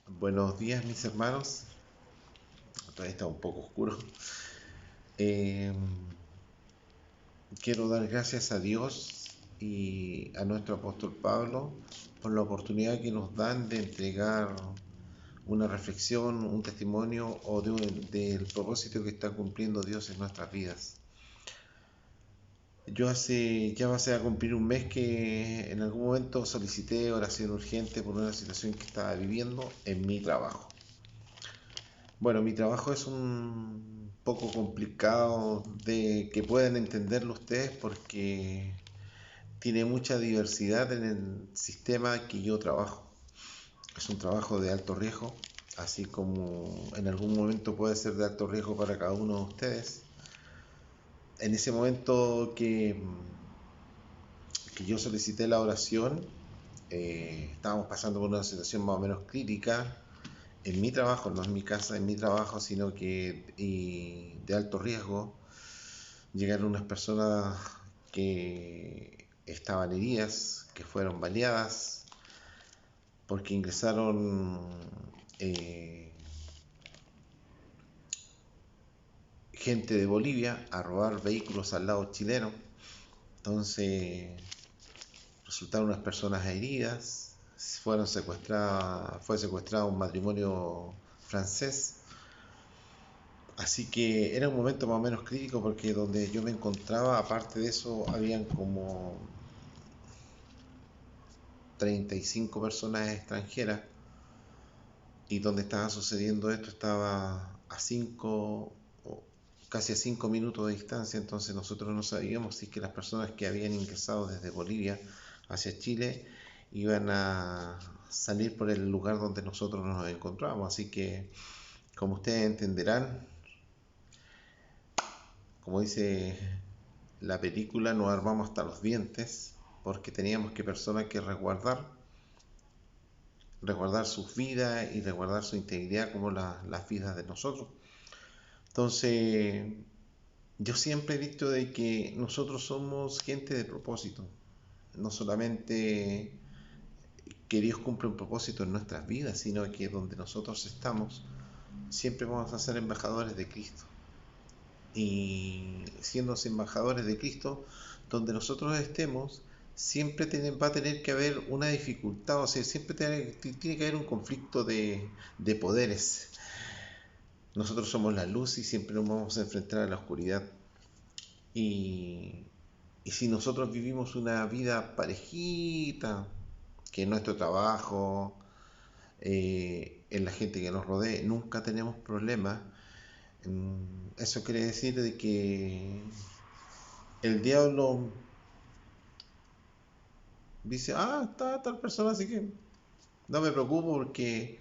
Buenos días, mis hermanos. Todavía está un poco oscuro. Eh, Quiero dar gracias a Dios y a nuestro apóstol Pablo por la oportunidad que nos dan de entregar una reflexión, un testimonio del propósito que está cumpliendo Dios en nuestras vidas. Ya va a ser a cumplir un mes que en algún momento solicité oración urgente por una situación que estaba viviendo en mi trabajo. Bueno, mi trabajo es un poco complicado de que puedan entenderlo ustedes porque tiene mucha diversidad en el sistema que yo trabajo. Es un trabajo de alto riesgo, así como en algún momento puede ser de alto riesgo para cada uno de ustedes. En ese momento que yo solicité la oración, estábamos pasando por una situación más o menos crítica en mi trabajo, no en mi casa, en mi trabajo, sino que de alto riesgo. Llegaron unas personas que estaban heridas, que fueron baleadas, porque ingresaron eh, gente de Bolivia a robar vehículos al lado chileno. Entonces resultaron unas personas heridas, fue secuestrado un matrimonio francés. Así que era un momento más o menos crítico porque donde yo me encontraba, aparte de eso, habían como 35 personas extranjeras y donde estaba sucediendo esto estaba a 5 o casi a 5 minutos de distancia. Entonces nosotros no sabíamos si es que las personas que habían ingresado desde Bolivia hacia Chile iban a salir por el lugar donde nosotros nos encontrábamos. Así que, como ustedes entenderán, como dice la película, nos armamos hasta los dientes porque teníamos que personas que resguardar sus vidas y resguardar su integridad como las vidas de nosotros. Entonces, yo siempre he dicho de que nosotros somos gente de propósito, no solamente que Dios cumple un propósito en nuestras vidas, sino que donde nosotros estamos, siempre vamos a ser embajadores de Cristo. Y siendo embajadores de Cristo, donde nosotros estemos, siempre va a tener que haber una dificultad, o sea, siempre tiene que haber un conflicto de poderes. Nosotros somos la luz y siempre nos vamos a enfrentar a la oscuridad. Y, y si nosotros vivimos una vida parejita, que en nuestro trabajo, en la gente que nos rodee, nunca tenemos problemas, eso quiere decir de que el diablo dice, está tal persona, así que no me preocupo porque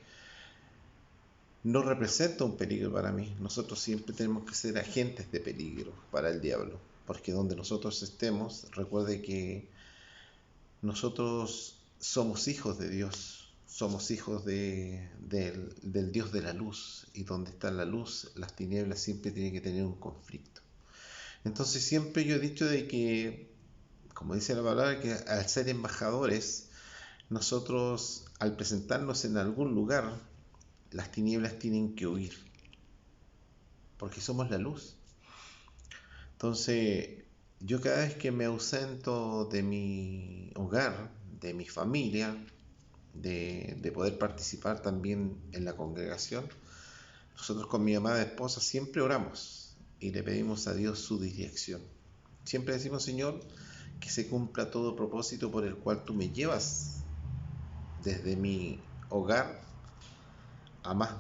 no representa un peligro para mí. Nosotros siempre tenemos que ser agentes de peligro para el diablo, porque donde nosotros estemos, recuerde que nosotros somos hijos de Dios, somos hijos del Dios de la luz, y donde está la luz, las tinieblas siempre tienen que tener un conflicto. Entonces siempre yo he dicho de que, como dice la palabra, que al ser embajadores, nosotros al presentarnos en algún lugar, las tinieblas tienen que huir, porque somos la luz. Entonces, yo cada vez que me ausento de mi hogar, de mi familia, de poder participar también en la congregación, nosotros con mi amada esposa siempre oramos y le pedimos a Dios su dirección. Siempre decimos, Señor, que se cumpla todo propósito por el cual tú me llevas desde mi hogar a más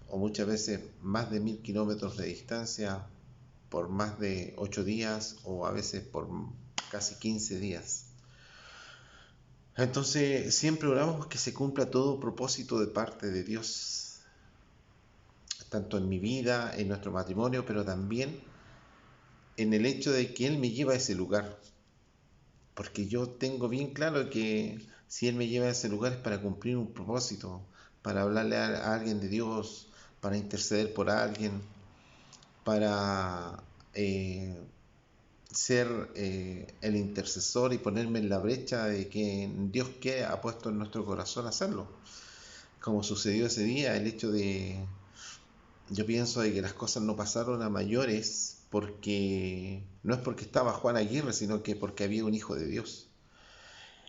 o muchas veces más de 1000 kilómetros de distancia por más de 8 días o a veces por casi 15 días. Entonces siempre oramos que se cumpla todo propósito de parte de Dios, tanto en mi vida, en nuestro matrimonio, pero también en el hecho de que Él me lleva a ese lugar. Porque yo tengo bien claro que si Él me lleva a ese lugar es para cumplir un propósito, para hablarle a alguien de Dios, para interceder por alguien, para ser el intercesor y ponerme en la brecha de que Dios que ha puesto en nuestro corazón hacerlo. como sucedió ese día, el hecho de, yo pienso de que las cosas no pasaron a mayores porque no es porque estaba Juan Aguirre, sino que porque había un hijo de Dios.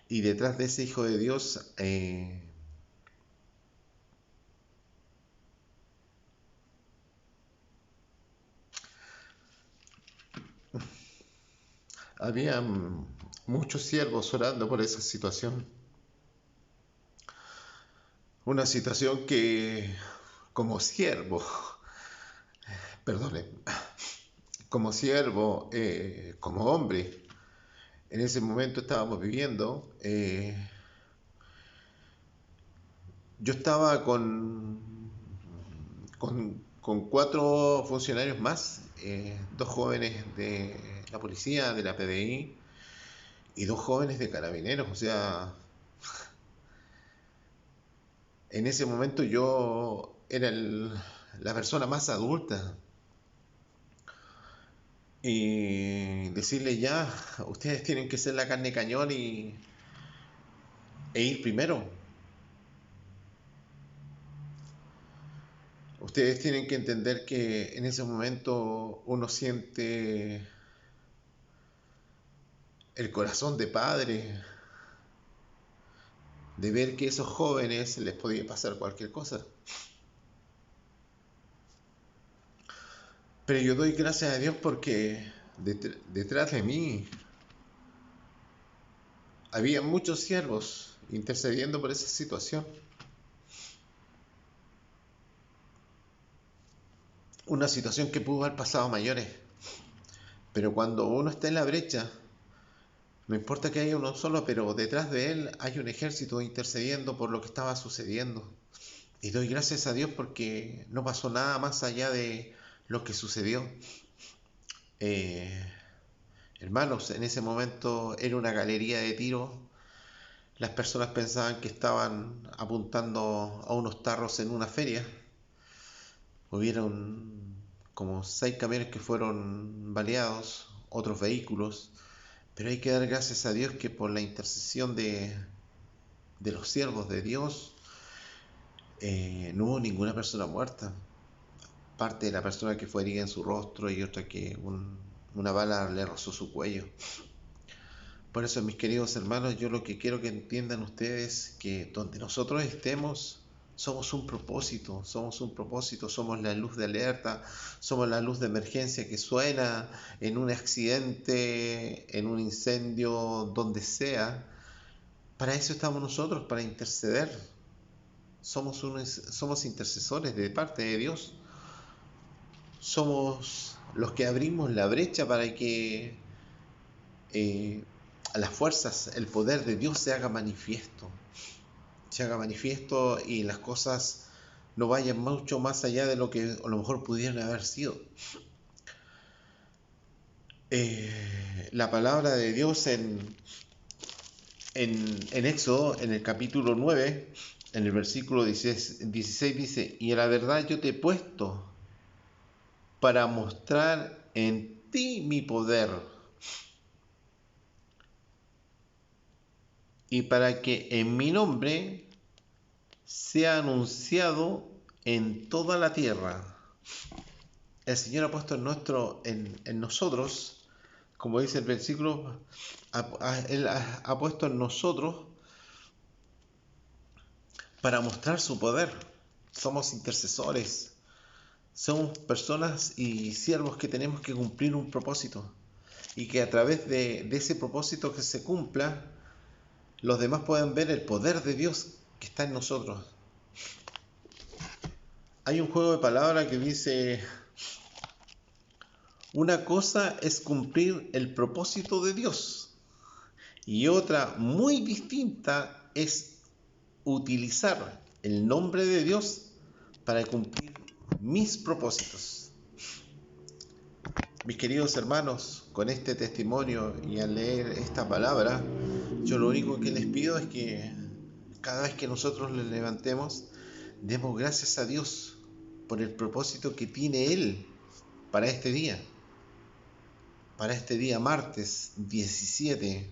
Y detrás de ese hijo de Dios había muchos siervos orando por esa situación. Una situación que como siervo, perdone, como siervo, como hombre, en ese momento estábamos viviendo. Yo estaba con 4 funcionarios más, 2 jóvenes de la policía, de la PDI, y 2 jóvenes de carabineros. O sea, en ese momento yo era la persona más adulta. Y decirle ya, ustedes tienen que ser la carne de cañón e ir primero. Ustedes tienen que entender que en ese momento uno siente el corazón de padre, de ver que a esos jóvenes les podía pasar cualquier cosa. Pero yo doy gracias a Dios porque detrás de mí había muchos siervos intercediendo por esa situación. Una situación que pudo haber pasado a mayores. Pero cuando uno está en la brecha, no importa que haya uno solo, pero detrás de él hay un ejército intercediendo por lo que estaba sucediendo. Y doy gracias a Dios porque no pasó nada más allá de lo que sucedió. Eh, Hermanos, en ese momento era una galería de tiro. Las personas pensaban que estaban apuntando a unos tarros en una feria. Hubieron como 6 camiones que fueron baleados, otros vehículos. Pero hay que dar gracias a Dios que por la intercesión de los siervos de Dios no hubo ninguna persona muerta. Parte de la persona que fue herida en su rostro y otra que una bala le rozó su cuello. Por eso, mis queridos hermanos, yo lo que quiero que entiendan ustedes que donde nosotros estemos, somos un propósito, somos la luz de alerta, somos la luz de emergencia que suena en un accidente, en un incendio, donde sea. Para eso estamos nosotros, para interceder. Somos intercesores de parte de Dios. Somos los que abrimos la brecha para que las fuerzas, el poder de Dios se haga manifiesto. Y las cosas no vayan mucho más allá de lo que a lo mejor pudieran haber sido. La palabra de Dios en Éxodo, en el capítulo 9, en el versículo 16 dice: y a la verdad yo te he puesto para mostrar en ti mi poder y para que en mi nombre sea anunciado en toda la tierra. El Señor ha puesto en nosotros, como dice el versículo, Él ha puesto en nosotros para mostrar su poder. Somos intercesores, somos personas y siervos que tenemos que cumplir un propósito y que a través de ese propósito que se cumpla, los demás puedan ver el poder de Dios que está en nosotros. Hay un juego de palabras que dice: una cosa es cumplir el propósito de Dios y otra muy distinta es utilizar el nombre de Dios para cumplir mis propósitos. Mis queridos hermanos, con este testimonio y al leer esta palabra, yo lo único que les pido es que cada vez que nosotros les levantemos, demos gracias a Dios por el propósito que tiene Él para este día martes 17.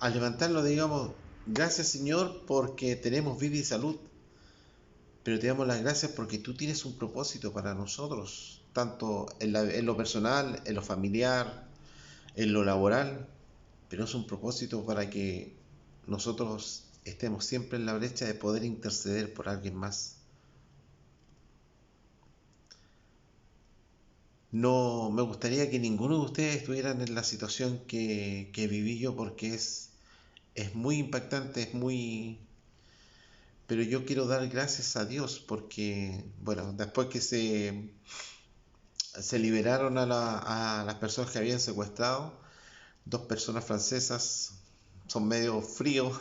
Al levantarlo, digamos, Gracias, Señor, porque tenemos vida y salud. Pero te damos las gracias porque tú tienes un propósito para nosotros, tanto en lo personal, en lo familiar, en lo laboral, pero es un propósito para que nosotros estemos siempre en la brecha de poder interceder por alguien más. No me gustaría que ninguno de ustedes estuvieran en la situación que viví yo porque es muy impactante, es muy... Pero yo quiero dar gracias a Dios porque, bueno, después que se liberaron a las personas que habían secuestrado, dos personas francesas son medio fríos.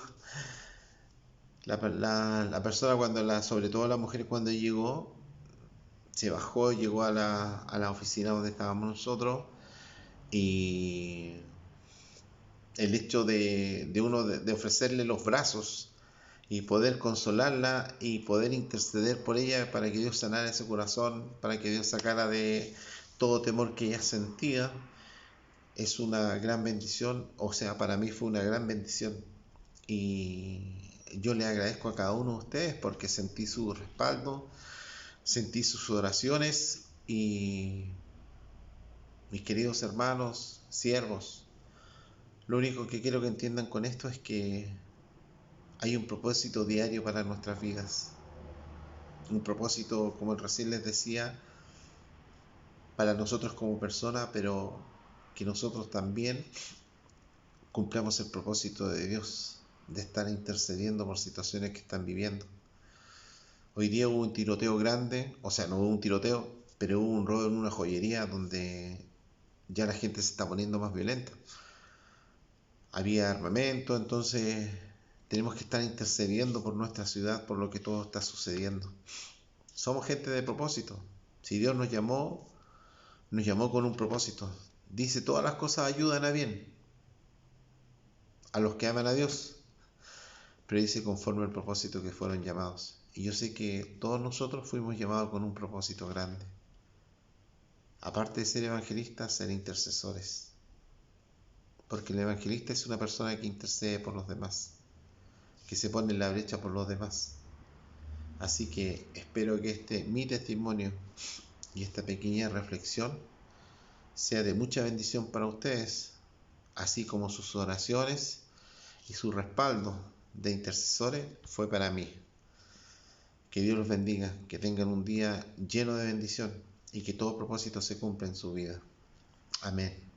La persona sobre todo la mujer cuando llegó, se bajó, llegó a la oficina donde estábamos nosotros y el hecho de uno de ofrecerle los brazos y poder consolarla y poder interceder por ella para que Dios sanara ese corazón, para que Dios sacara de todo temor que ella sentía, es una gran bendición, o sea, para mí fue una gran bendición. Y yo le agradezco a cada uno de ustedes porque sentí su respaldo, sentí sus oraciones y mis queridos hermanos, siervos, lo único que quiero que entiendan con esto es que hay un propósito diario para nuestras vidas. Un propósito, como recién les decía, para nosotros como personas, pero que nosotros también cumplamos el propósito de Dios, de estar intercediendo por situaciones que están viviendo. Hoy día hubo un tiroteo grande, o sea, no hubo un tiroteo, pero hubo un robo en una joyería donde ya la gente se está poniendo más violenta. Había armamento, entonces tenemos que estar intercediendo por nuestra ciudad, por lo que todo está sucediendo. Somos gente de propósito. Si Dios nos llamó con un propósito. Dice, todas las cosas ayudan a bien, a los que aman a Dios, pero dice conforme al propósito que fueron llamados. Y yo sé que todos nosotros fuimos llamados con un propósito grande. Aparte de ser evangelistas, ser intercesores. Porque el evangelista es una persona que intercede por los demás, que se pone en la brecha por los demás. Así que espero que mi testimonio y esta pequeña reflexión sea de mucha bendición para ustedes, así como sus oraciones y su respaldo de intercesores fue para mí. Que Dios los bendiga, que tengan un día lleno de bendición y que todo propósito se cumpla en su vida. Amén.